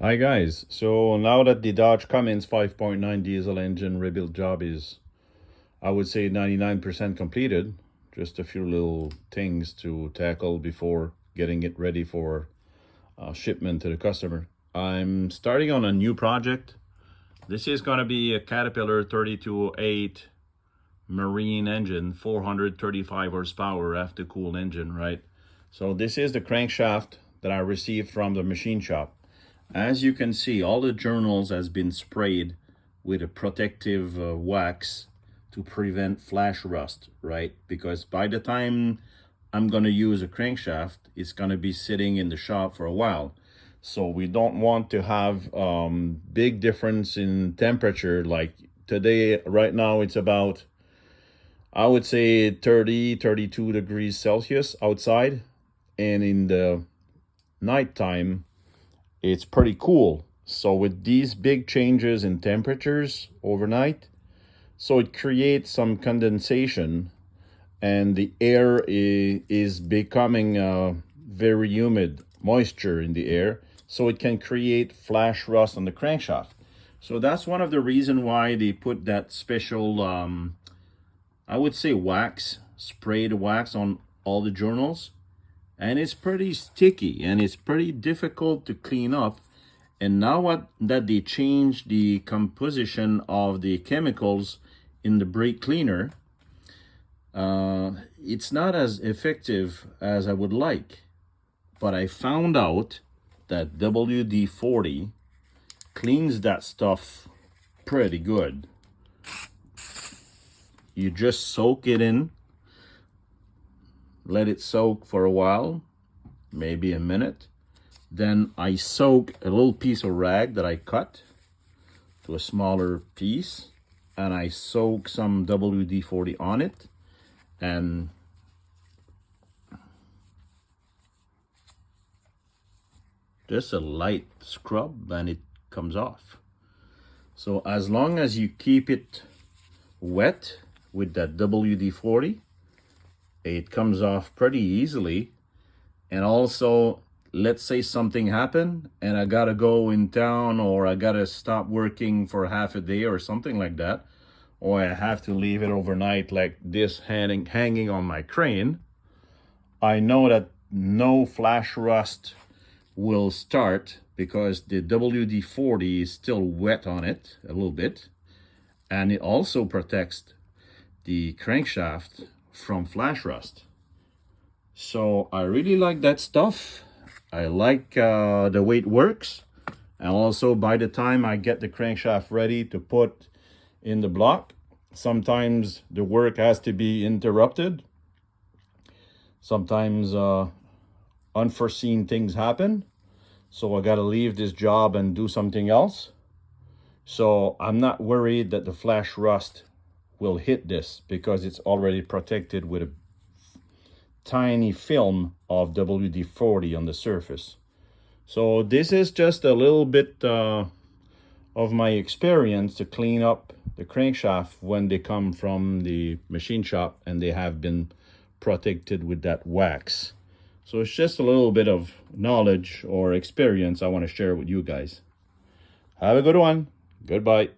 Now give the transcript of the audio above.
Hi guys, so now that the Dodge Cummins 5.9 diesel engine rebuild job is, I would say, 99% completed, just a few little things to tackle before getting it ready for shipment to the customer. I'm starting on a new project. This is going to be a Caterpillar 32.8 marine engine, 435 horsepower after-cooled engine, right? So this is the crankshaft that I received from the machine shop. As you can see, all the journals has been sprayed with a protective wax to prevent flash rust, right? Because by the time I'm going to use a crankshaft, it's going to be sitting in the shop for a while. So we don't want to have big difference in temperature. Like today, right now, it's about, I would say 32 degrees Celsius outside. And in the nighttime, it's pretty cool. So with these big changes in temperatures overnight, so it creates some condensation and the air is becoming very humid, moisture in the air, so it can create flash rust on the crankshaft. So that's one of the reasons why they put that special, I would say wax, sprayed wax on all the journals. And it's pretty sticky and it's pretty difficult to clean up. And now that they changed the composition of the chemicals in the brake cleaner, it's not as effective as I would like. But I found out that WD-40 cleans that stuff pretty good. You just soak it in, let it soak for a while, maybe a minute. Then I soak a little piece of rag that I cut to a smaller piece, and I soak some WD-40 on it, and just a light scrub and it comes off. So as long as you keep it wet with that WD-40, it comes off pretty easily. And also, let's say something happened and I gotta go in town, or I gotta stop working for half a day or something like that, or I have to leave it overnight like this hanging on my crane, I know that no flash rust will start because the WD-40 is still wet on it a little bit, and it also protects the crankshaft from flash rust. So I really like that stuff. I like the way it works. And also, by the time I get the crankshaft ready to put in the block, sometimes the work has to be interrupted. Sometimes unforeseen things happen. So I got to leave this job and do something else. So I'm not worried that the flash rust will hit this because it's already protected with a tiny film of WD-40 on the surface. So this is just a little bit of my experience to clean up the crankshaft when they come from the machine shop and they have been protected with that wax. So it's just a little bit of knowledge or experience I want to share with you guys. Have a good one. Goodbye.